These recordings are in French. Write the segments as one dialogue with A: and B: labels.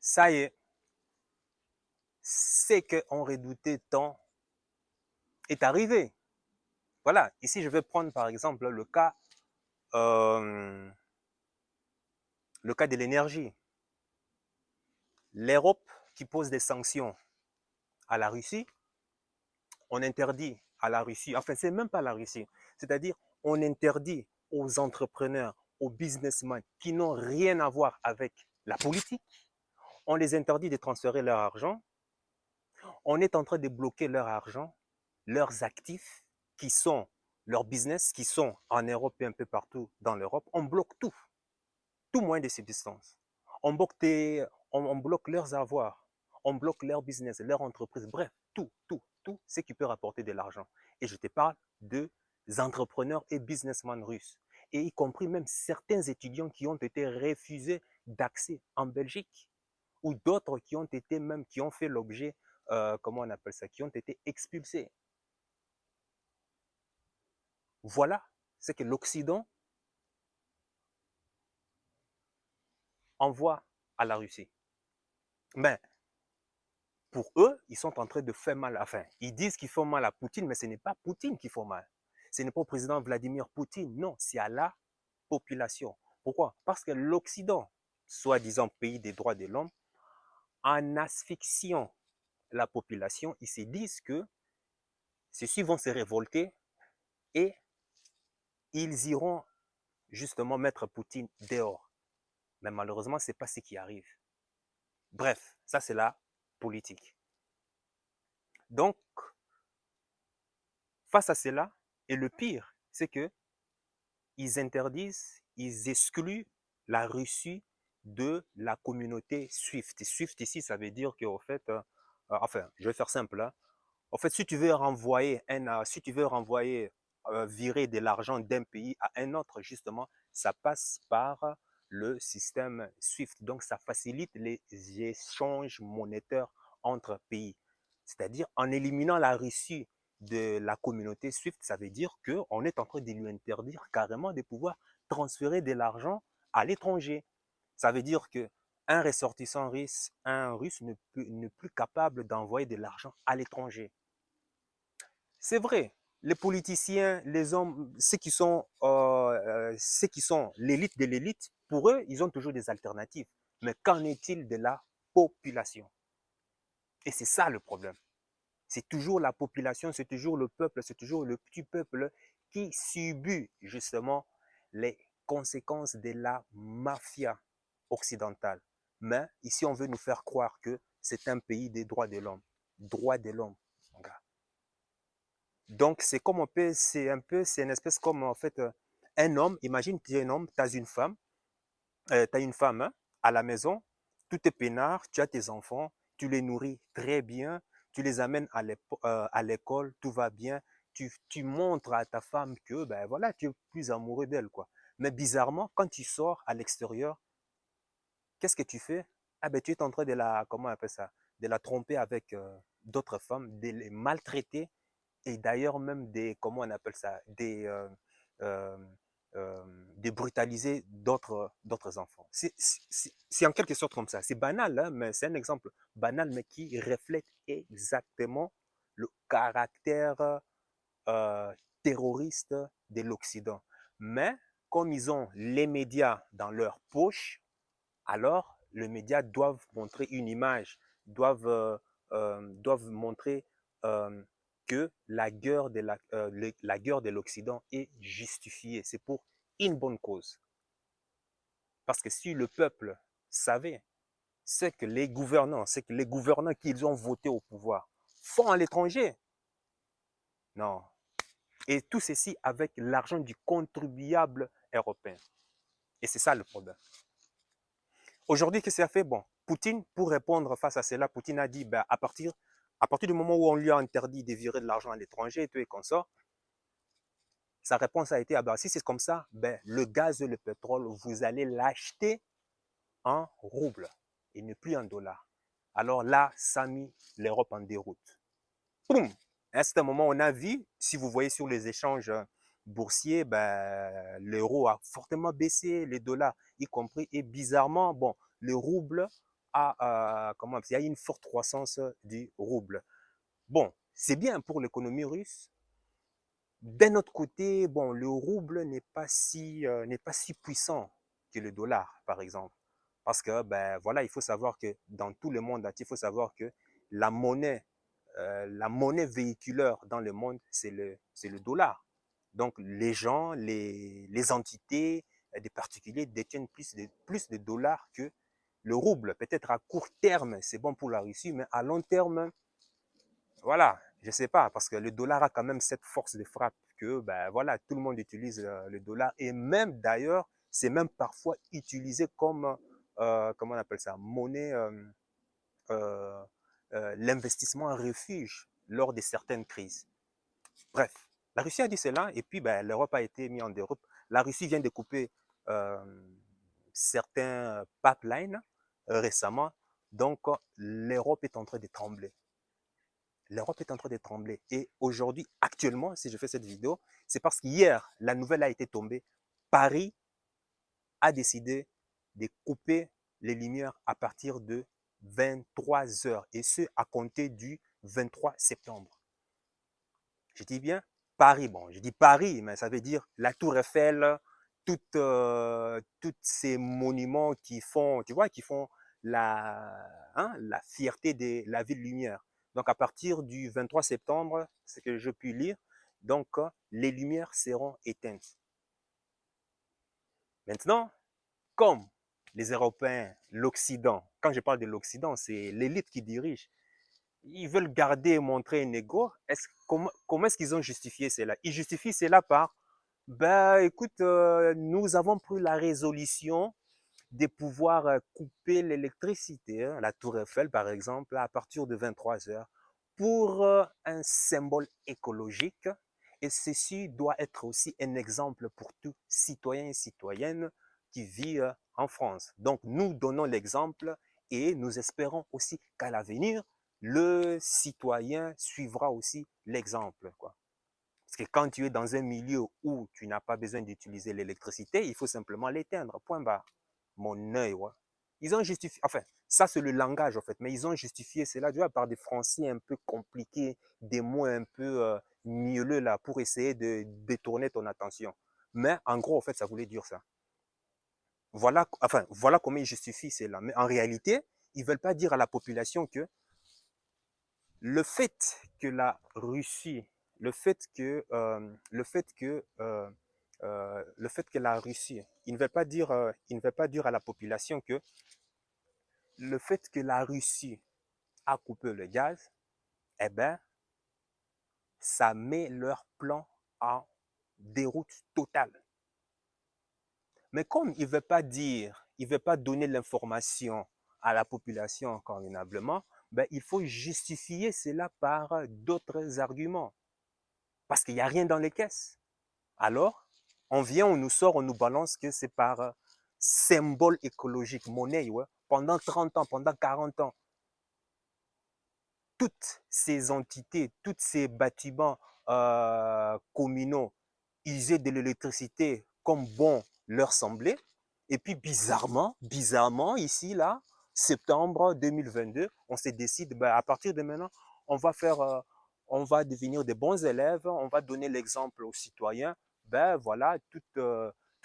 A: Ça y est, ce qu'on redoutait tant est arrivé. Voilà, ici je vais prendre par exemple euh, le cas de l'énergie. L'Europe qui pose des sanctions à la Russie, on interdit à la Russie, enfin c'est même pas la Russie, c'est-à-dire on interdit aux entrepreneurs, aux businessmen qui n'ont rien à voir avec la politique, on les interdit de transférer leur argent, on est en train de bloquer leur argent, leurs actifs qui sont leurs business, qui sont en Europe et un peu partout dans l'Europe, on bloque tout, tout moyen de subsistance. On bloque, on bloque leurs avoirs, on bloque leur business, leur entreprise, bref, tout ce qui peut rapporter de l'argent. Et je te parle de entrepreneurs et businessmen russes, et y compris même certains étudiants qui ont été refusés d'accès en Belgique, ou d'autres qui ont été même, qui ont fait l'objet, comment on appelle ça, qui ont été expulsés. Voilà ce que l'Occident envoie à la Russie. Mais pour eux, ils sont en train de faire mal. Enfin, ils disent qu'ils font mal à Poutine, mais ce n'est pas Poutine qui fait mal. Ce n'est pas au président Vladimir Poutine, non, c'est à la population. Pourquoi? Parce que l'Occident, soi-disant pays des droits de l'homme, en asphyxiant la population, ils se disent que ceux-ci vont se révolter et ils iront justement mettre Poutine dehors. Mais malheureusement, ce n'est pas ce qui arrive. Bref, ça c'est la politique. Donc, face à cela, et le pire, c'est que ils interdisent, ils excluent la Russie de la communauté SWIFT. SWIFT ici, ça veut dire qu'au fait, enfin, je vais faire simple. Hein. En fait, si tu veux renvoyer, si tu veux renvoyer, virer de l'argent d'un pays à un autre, justement, ça passe par le système SWIFT. Donc, ça facilite les échanges monétaires entre pays. C'est-à-dire, en éliminant la Russie de la communauté SWIFT, ça veut dire qu'on est en train de lui interdire carrément de pouvoir transférer de l'argent à l'étranger. Ça veut dire que un ressortissant russe, un russe n'est plus capable d'envoyer de l'argent à l'étranger. C'est vrai, les politiciens, les hommes, ceux qui sont l'élite de l'élite, pour eux, ils ont toujours des alternatives. Mais qu'en est-il de la population? Et c'est ça le problème. C'est toujours la population, c'est toujours le peuple, c'est toujours le petit peuple qui subit justement les conséquences de la mafia occidentale. Mais ici, on veut nous faire croire que c'est un pays des droits de l'homme. Droits de l'homme. Donc, c'est comme c'est une espèce comme en fait un homme. Imagine, tu es un homme, tu as une femme hein, à la maison, tout est peinard, tu as tes enfants, tu les nourris très bien, tu les amènes à l'école, tout va bien, tu montres à ta femme que ben voilà, tu es plus amoureux d'elle quoi. Mais bizarrement, quand tu sors à l'extérieur, qu'est-ce que tu fais? Ah ben tu es en train de la comment on appelle ça, de la tromper avec d'autres femmes, de les maltraiter et d'ailleurs même des comment on appelle ça, euh, euh, de brutaliser d'autres enfants. C'est en quelque sorte comme ça. C'est banal, hein, mais c'est un exemple banal, mais qui reflète exactement le caractère euh, terroriste de l'Occident. Mais comme ils ont les médias dans leur poche, alors les médias doivent montrer une image, doivent montrer euh, que la guerre de l'Occident est justifiée. C'est pour une bonne cause. Parce que si le peuple savait ce que les gouvernants qu'ils ont voté au pouvoir font à l'étranger, non. Et tout ceci avec l'argent du contribuable européen. Et c'est ça le problème. Aujourd'hui, qu'est-ce qu'il a fait? Bon, Poutine, pour répondre face à cela, Poutine a dit, ben, à partir du moment où on lui a interdit de virer de l'argent à l'étranger et tout et qu'on sort, sa réponse a été, ah ben, si c'est comme ça, ben, le gaz et le pétrole, vous allez l'acheter en roubles et ne plus en dollars. Alors là, ça a mis l'Europe en déroute. Boum! À ce moment, on a vu, si vous voyez sur les échanges boursiers, ben, l'euro a fortement baissé, les dollars y compris, et bizarrement, bon, le rouble comment, il y a une forte croissance du rouble. Bon, c'est bien pour l'économie russe. D'un autre côté, bon, le rouble n'est pas si puissant que le dollar, par exemple. Parce que, ben voilà, il faut savoir que dans tout le monde entier, il faut savoir que la la monnaie véhiculaire dans le monde, c'est le dollar. Donc, les gens, les entités, des particuliers détiennent plus de dollars que le rouble. Peut-être à court terme, c'est bon pour la Russie, mais à long terme, voilà, je ne sais pas, parce que le dollar a quand même cette force de frappe que, ben voilà, tout le monde utilise le dollar. Et même d'ailleurs, c'est même parfois utilisé comme, comment on appelle ça, monnaie, euh, l'investissement en refuge lors de certaines crises. Bref, la Russie a dit cela et puis ben, l'Europe a été mise en déroute. La Russie vient de couper euh, certains pipelines récemment, donc l'Europe est en train de trembler. L'Europe est en train de trembler. Et aujourd'hui, actuellement, si je fais cette vidéo, c'est parce qu'hier, la nouvelle a été tombée. Paris a décidé de couper les lumières à partir de 23 heures, et ce, à compter du 23 septembre. Je dis bien Paris. Bon, je dis Paris, mais ça veut dire la Tour Eiffel, toutes ces monuments qui font, tu vois, qui font la fierté de la ville lumière. Donc, à partir du 23 septembre, ce que je puis lire, donc, les lumières seront éteintes. Maintenant, comme les Européens, l'Occident, quand je parle de l'Occident, c'est l'élite qui dirige, ils veulent garder et montrer un ego. Comment est-ce qu'ils ont justifié cela? Ils justifient cela par, ben écoute, nous avons pris la résolution de pouvoir couper l'électricité, hein, la Tour Eiffel par exemple, à partir de 23 heures, pour un symbole écologique. Et ceci doit être aussi un exemple pour tout citoyen et citoyenne qui vit en France. Donc nous donnons l'exemple et nous espérons aussi qu'à l'avenir, le citoyen suivra aussi l'exemple, quoi. Parce que quand tu es dans un milieu où tu n'as pas besoin d'utiliser l'électricité, il faut simplement l'éteindre, point barre. Mon œil, ouais. Ils ont justifié, enfin, ça c'est le langage en fait, mais ils ont justifié cela, tu vois, par des français un peu compliqués, des mots un peu mielleux là, pour essayer de détourner ton attention. Mais en gros, en fait, ça voulait dire ça. Voilà, enfin, voilà comment ils justifient cela. Mais en réalité, ils ne veulent pas dire à la population que le fait que la Russie, le fait que la Russie, il ne veut pas dire à la population que le fait que la Russie a coupé le gaz, eh ben, ça met leur plan en déroute totale. Mais comme il ne veut pas dire, il ne veut pas donner l'information à la population convenablement, ben, il faut justifier cela par d'autres arguments. Parce qu'il n'y a rien dans les caisses. Alors, on vient, on nous sort, on nous balance que c'est par symbole écologique, monnaie, ouais. Pendant 30 ans, pendant 40 ans, toutes ces entités, tous ces bâtiments communaux usaient de l'électricité comme bon leur semblait. Et puis bizarrement, ici, là, septembre 2022, on se décide, ben, à partir de maintenant, on va faire, on va devenir des bons élèves, on va donner l'exemple aux citoyens. Ben voilà, tous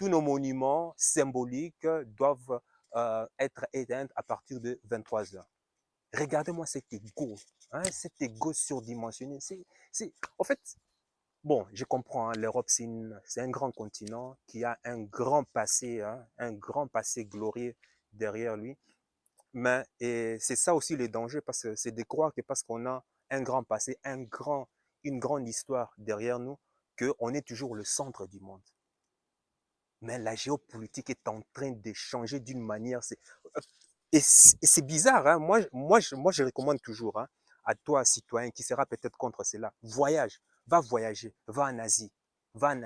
A: nos monuments symboliques doivent être éteints à partir de 23 heures. Regardez-moi hein, cet ego surdimensionné. En fait, bon, je comprends, hein, l'Europe, c'est un grand continent qui a un grand passé, hein, un grand passé glorieux derrière lui. Mais c'est ça aussi le danger, parce que c'est de croire que parce qu'on a un grand passé, une grande histoire derrière nous, qu'on est toujours le centre du monde. Mais la géopolitique est en train de changer d'une manière. Et c'est bizarre, hein? Moi, je recommande toujours, hein, à toi, citoyen, qui sera peut-être contre cela, voyage, va voyager, va en Asie, va en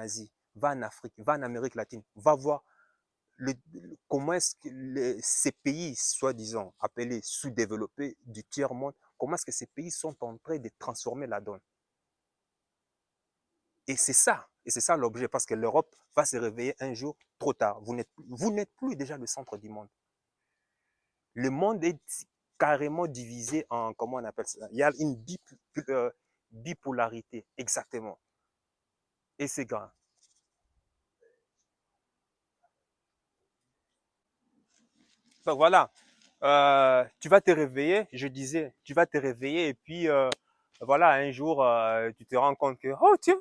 A: Afrique, va en Amérique latine, va voir comment est-ce que ces pays, soi-disant appelés sous-développés du tiers-monde, comment est-ce que ces pays sont en train de transformer la donne. Et c'est ça l'objet, parce que l'Europe va se réveiller un jour trop tard. Vous n'êtes plus déjà le centre du monde. Le monde est carrément divisé en, comment on appelle ça? Il y a une bipolarité, exactement. Et c'est grave. Donc voilà, tu vas te réveiller, je disais, tu vas te réveiller et puis voilà, un jour, tu te rends compte que, oh tiens,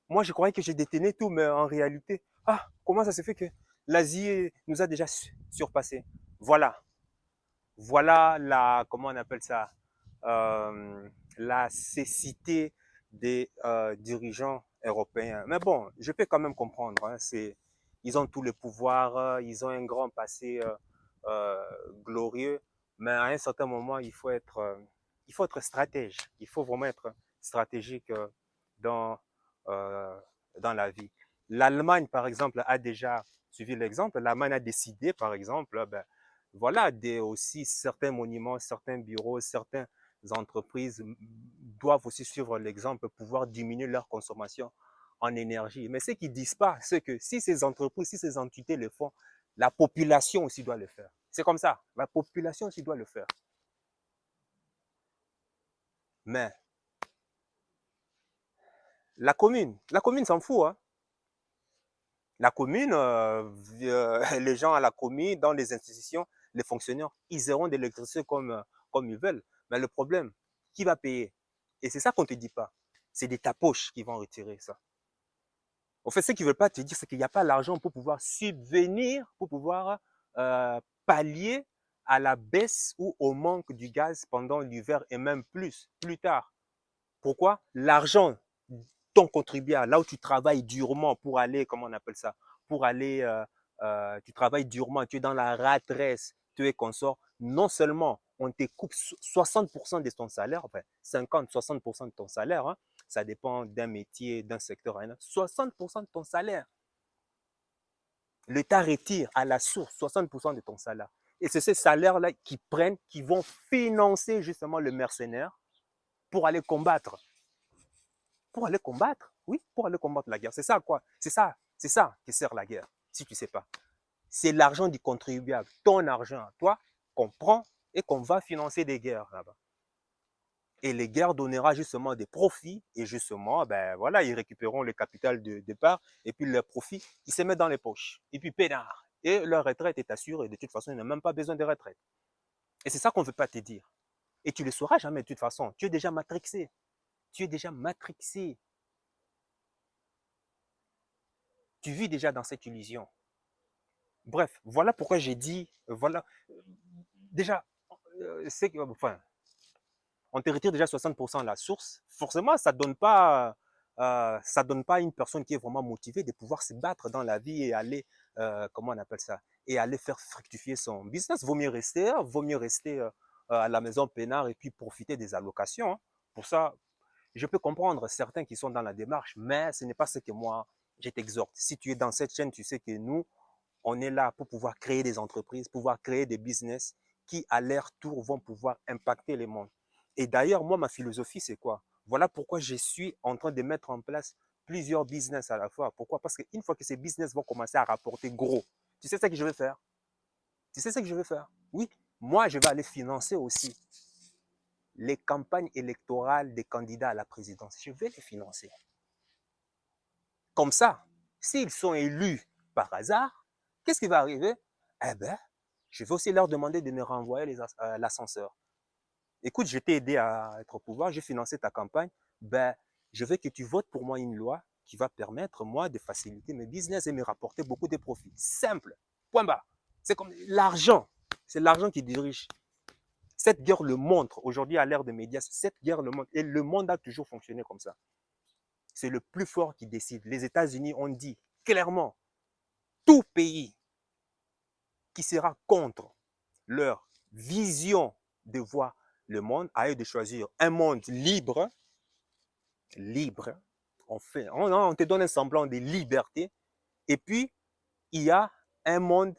A: moi je croyais que j'ai détenu tout, mais en réalité, ah, comment ça se fait que l'Asie nous a déjà surpassé? Voilà, voilà la, comment on appelle ça, la cécité des dirigeants européens. Mais bon, je peux quand même comprendre. Hein, ils ont tout le pouvoir, ils ont un grand passé euh, glorieux, mais à un certain moment, il faut être stratège. Il faut vraiment être stratégique dans, euh, dans la vie. L'Allemagne, par exemple, a déjà suivi l'exemple. L'Allemagne a décidé, par exemple, ben, voilà, aussi certains monuments, certains bureaux, certaines entreprises doivent aussi suivre l'exemple, pouvoir diminuer leur consommation en énergie. Mais ce qu'ils ne disent pas, c'est que si ces entreprises, si ces entités le font, la population aussi doit le faire. C'est comme ça. La population aussi doit le faire. Mais la commune s'en fout. Hein. La commune, les gens à la commune, dans les institutions, les fonctionnaires, ils auront de l'électricité comme ils veulent. Mais le problème, qui va payer? Et c'est ça qu'on ne te dit pas. C'est de ta poche qui vont retirer ça. En fait, ce qu'ils ne veulent pas te dire, c'est qu'il n'y a pas l'argent pour pouvoir subvenir, pour pouvoir pallier à la baisse ou au manque du gaz pendant l'hiver et même plus tard. Pourquoi? L'argent, ton contribuable, là où tu travailles durement pour aller, comment on appelle ça, pour aller, tu travailles durement, tu es dans la rat race, tu es consort, non seulement on te coupe 60% de ton salaire, enfin 50-60% de ton salaire, hein, ça dépend d'un métier, d'un secteur, 60% de ton salaire. L'État retire à la source 60% de ton salaire. Et c'est ces salaires-là qui prennent, qui vont financer justement le mercenaire pour aller combattre. Pour aller combattre, oui, pour aller combattre la guerre. C'est ça quoi? C'est ça qui sert la guerre, si tu ne sais pas. C'est l'argent du contribuable, ton argent à toi, qu'on prend et qu'on va financer des guerres là-bas. Et les guerres donnera justement des profits et justement, ben voilà, ils récupéreront le capital de départ et puis leurs profits, ils se mettent dans les poches. Et puis pénard. Et leur retraite est assurée. De toute façon, ils n'ont même pas besoin de retraite. Et c'est ça qu'on ne veut pas te dire. Et tu ne le sauras jamais de toute façon. Tu es déjà matrixé. Tu es déjà matrixé. Tu vis déjà dans cette illusion. Bref, voilà pourquoi j'ai dit, voilà, déjà, c'est que, enfin, on te retire déjà 60% de la source. Forcément, ça donne pas à une personne qui est vraiment motivée de pouvoir se battre dans la vie et aller, comment on appelle ça, et aller faire fructifier son business. Vaut mieux rester à la maison peinard et puis profiter des allocations. Hein. Pour ça, je peux comprendre certains qui sont dans la démarche, mais ce n'est pas ce que moi, je t'exhorte. Si tu es dans cette chaîne, tu sais que nous, on est là pour pouvoir créer des entreprises, pouvoir créer des business qui, à leur tour, vont pouvoir impacter le monde. Et d'ailleurs, moi, ma philosophie, c'est quoi? Voilà pourquoi je suis en train de mettre en place plusieurs business à la fois. Pourquoi? Parce qu'une fois que ces business vont commencer à rapporter gros, tu sais ce que je vais faire? Tu sais ce que je vais faire? Oui, moi, je vais aller financer aussi les campagnes électorales des candidats à la présidence. Je vais les financer. Comme ça, s'ils sont élus par hasard, qu'est-ce qui va arriver? Eh bien, je vais aussi leur demander de me renvoyer l'ascenseur. Écoute, je t'ai aidé à être au pouvoir, j'ai financé ta campagne, ben, je veux que tu votes pour moi une loi qui va permettre, moi, de faciliter mes business et me rapporter beaucoup de profits. Simple. Point barre. C'est comme l'argent. C'est l'argent qui dirige. Cette guerre le montre. Aujourd'hui, à l'ère des médias, cette guerre le montre. Et le monde a toujours fonctionné comme ça. C'est le plus fort qui décide. Les États-Unis ont dit clairement, tout pays qui sera contre leur vision de voir le monde, à eux de choisir un monde libre, libre, on te donne un semblant de liberté, et puis il y a un monde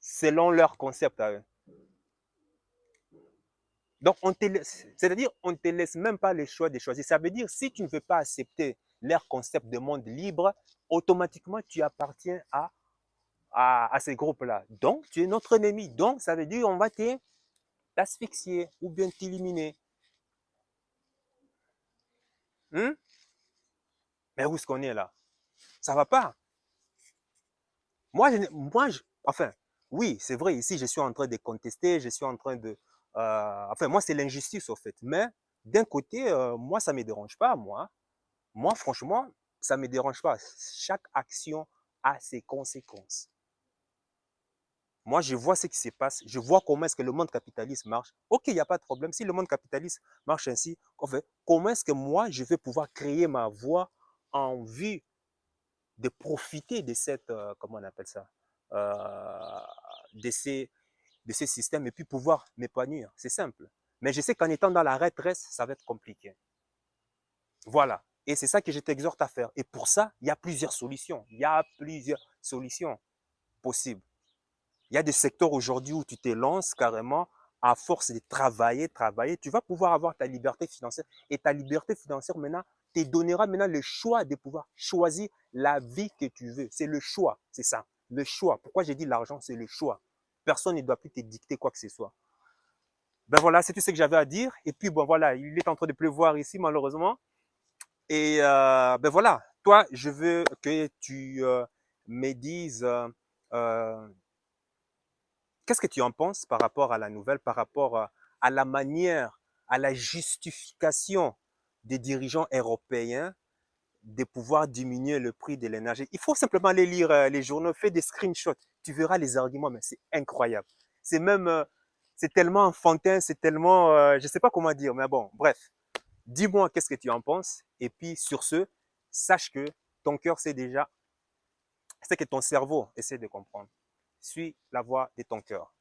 A: selon leur concept à eux. Donc, c'est-à-dire, on ne te laisse même pas le choix de choisir. Ça veut dire, si tu ne veux pas accepter leur concept de monde libre, automatiquement, tu appartiens à ces groupes-là. Donc, tu es notre ennemi. Donc, ça veut dire on va t'asphyxier ou bien t'éliminer. Hein? Mais où est-ce qu'on est là? Ça va pas. Enfin, oui, c'est vrai, ici, je suis en train de contester, je suis en train de... enfin, moi, c'est l'injustice, au fait. Mais d'un côté, moi, ça ne me dérange pas, moi. Moi, franchement, ça ne me dérange pas. Chaque action a ses conséquences. Moi, je vois ce qui se passe. Je vois comment est-ce que le monde capitaliste marche. OK, il n'y a pas de problème. Si le monde capitaliste marche ainsi, en fait, comment est-ce que moi, je vais pouvoir créer ma voie en vue de profiter de cette, comment on appelle ça, euh, de, ces, de ces systèmes et puis pouvoir m'épanouir. C'est simple. Mais je sais qu'en étant dans la retraite, ça va être compliqué. Voilà. Et c'est ça que je t'exhorte à faire. Et pour ça, il y a plusieurs solutions. Il y a plusieurs solutions possibles. Il y a des secteurs aujourd'hui où tu te lances carrément à force de travailler, travailler, tu vas pouvoir avoir ta liberté financière. Et ta liberté financière, maintenant, te donnera maintenant le choix de pouvoir choisir la vie que tu veux. C'est le choix, c'est ça. Le choix. Pourquoi j'ai dit l'argent, c'est le choix. Personne ne doit plus te dicter quoi que ce soit. Ben voilà, c'est tout ce que j'avais à dire. Et puis, bon, voilà, il est en train de pleuvoir ici, malheureusement. Et ben voilà, toi, je veux que tu me dises euh, qu'est-ce que tu en penses par rapport à la nouvelle, par rapport à la manière, à la justification des dirigeants européens de pouvoir diminuer le prix de l'énergie? Il faut simplement aller lire les journaux, fais des screenshots, tu verras les arguments, mais c'est incroyable. C'est même, c'est tellement enfantin, c'est tellement, je ne sais pas comment dire, mais bon, bref. Dis-moi qu'est-ce que tu en penses, et puis sur ce, sache que ton cœur sait déjà, c'est que ton cerveau essaie de comprendre. Suis la voie de ton cœur.